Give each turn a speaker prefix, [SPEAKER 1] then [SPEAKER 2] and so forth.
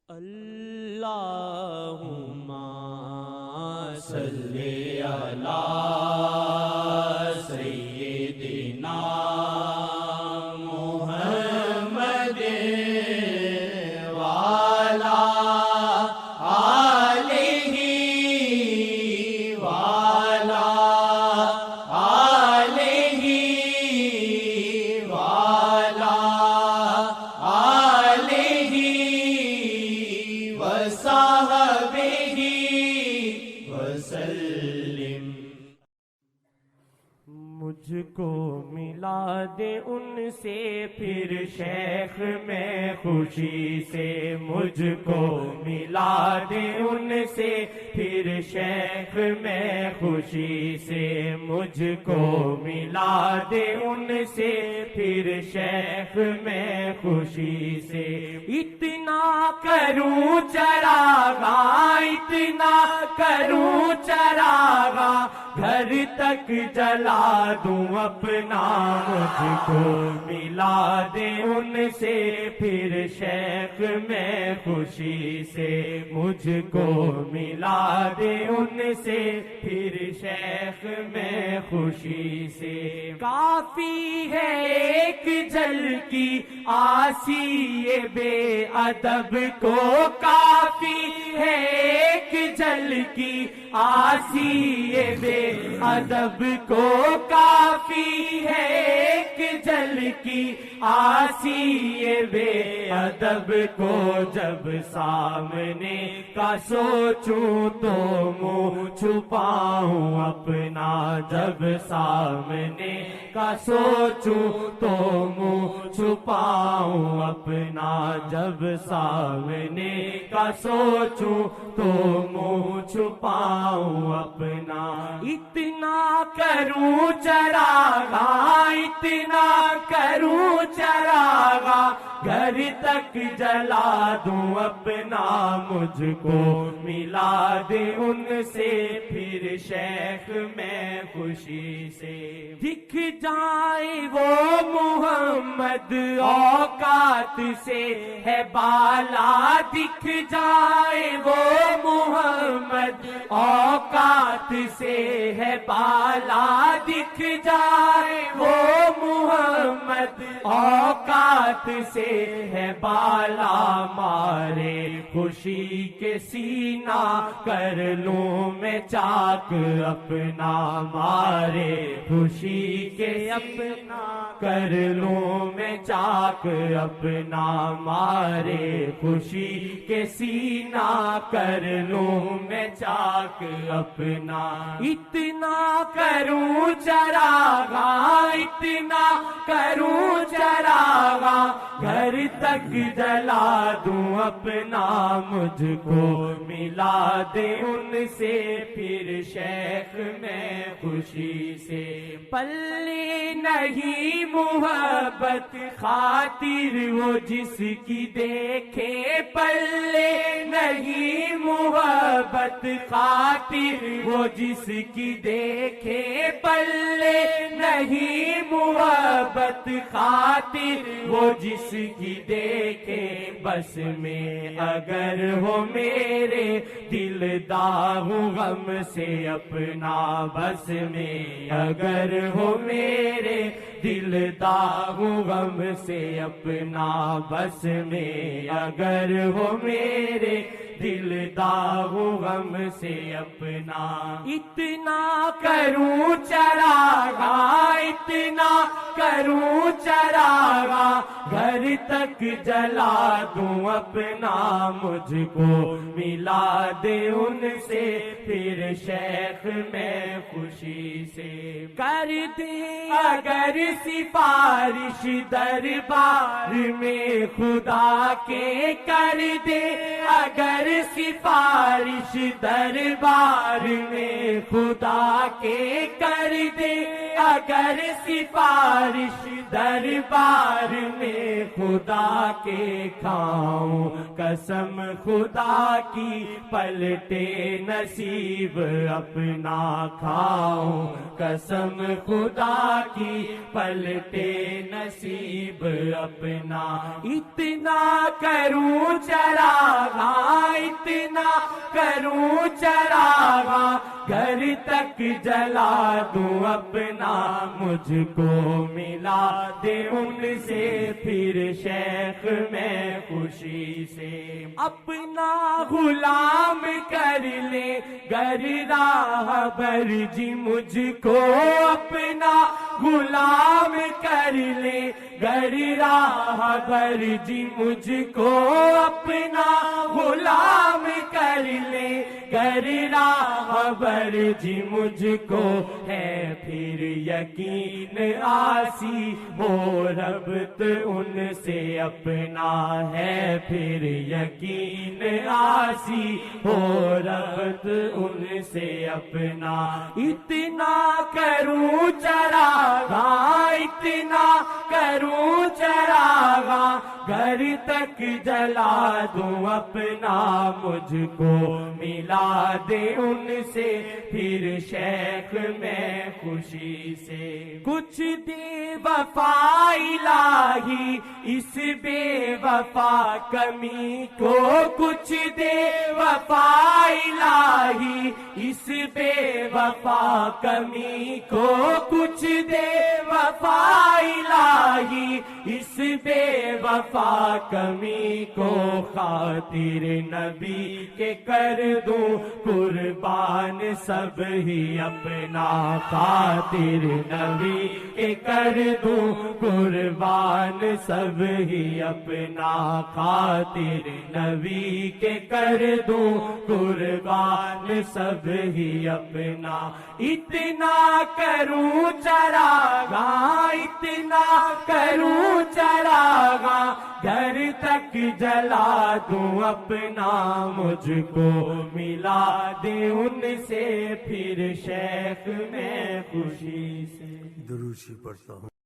[SPEAKER 1] اللہم صلی علی سیدنا محمد وعلی آلہ وعلی آلہ وعلی آلہ وصحبہ وسلم۔
[SPEAKER 2] مجھ کو ملا دے ان سے پھر شیخ میں خوشی سے، مجھ کو ملا دے ان سے پھر شیخ میں خوشی سے، مجھ کو ملا دے ان سے پھر شیخ میں خوشی سے۔ اتنا کروں چراغا، اتنا کروں چراغا، گھر تک جلا دوں اپنا، مجھ کو ملا دے ان سے پھر شیخ میں خوشی سے، مجھ کو ملا دے ان سے پھر شیخ میں خوشی سے۔ کافی ہے ایک جھلکی آسی یہ بے ادب کو، کافی ہے ایک جھلکی آسی یہ بے ادب کو، کافی ہے ایک جھلکی آسی یہ بے ادب کو، جب سامنے کا سوچوں تو منہ چھپاؤں اپنا، جب سامنے کا سوچوں تو منہ چھپاؤں اپنا، جب سامنے کا سوچوں تو منہ چھپاؤں اپنا۔ اتنا کروں چراغا، اتنا کروں چراغا، گھر تک جلا دوں اپنا، مجھ کو ملا دے ان سے پھر شیخ میں خوشی سے۔ دکھ جائے وہ محمد اوقات سے ہے بالا، دکھ جائے وہ محمد اوقات سے ہے بالا، دکھ جائے وہ محمد اوقات سے ہے بالا، مارے خوشی کے سینہ کر لوں میں چاک اپنا، مارے خوشی کے اپنا کر لوں میں چاک اپنا، مارے خوشی کے سینہ کر لوں میں چاک اپنا۔ اتنا کروں چراغا، اتنا کروں چراغا، گھر تک جلا دوں اپنا، مجھ کو ملا دے ان سے پھر شیخ میں خوشی سے۔ پلے نہیں محبت خاطر وہ جس کی دیکھے، پلے نہیں محبت خاطر وہ جس کی دیکھے، پلے نہیں محبت خاطر وہ جس کی دیکھے، بس میں اگر ہو میرے دل داغ غم سے اپنا، بس میں اگر ہو میرے دل داغ غم سے اپنا، بس میں اگر ہو میرے دل داغ غم سے اپنا۔ اتنا کروں چراغا، اتنا کروں چراغا، گھر تک جلا دوں اپنا، مجھ کو ملا دے ان سے پھر شیخ میں خوشی سے۔ کر دے اگر سفارش دربار میں خدا کے، کر دے اگر سفارش دربار میں خدا کے کر دے، اگر سفارش دربار میں خدا کے کھاؤں، قسم خدا کی پلٹے نصیب اپنا کھاؤں، قسم خدا کی پلٹے نصیب اپنا، اتنا کروں چراغا، اتنا کروں چراغا، گھر تک جلا دوں اپنا، مجھ کو ملا دے ان سے پھر شیخ میں خوشی سے، اپنا غلام کر لے گر راہ بر جی مجھ کو، اپنا غلام کر لے گر راہ بر جی مجھ کو، اپنا غلام کر لے گر راہ بر جی مجھ کو، ہے پھر یقین آسی ہو ربط ان سے اپنا، ہے پھر یقین آسی ہو ربط ان سے اپنا، اتنا کروں چراغا، اتنا کروں چراغا، گھر تک جلا دوں اپنا، مجھ کو ملا دے ان سے پھر شیخ میں خوشی سے، کچھ دے وفا الہی اس بے وفا کمی کو، کچھ دے وفا الہی اس بے وفا کمی کو، کچھ دے وفا الہی اس بے وفا کمی کو، خاطر نبی کے کر دوں قربان سب ہی اپنا، خاطر نبی کے کر دوں قربان سب ہی اپنا، خاطر نبی کے کر دوں قربان سب ہی اپنا، اتنا کروں چراغا، اتنا کروں چراغا، گھر تک جلا دوں اپنا، مجھ کو ملا دے ان سے پھر شیخ میں خوشی سے۔
[SPEAKER 3] دروشی پڑھتا ہوں۔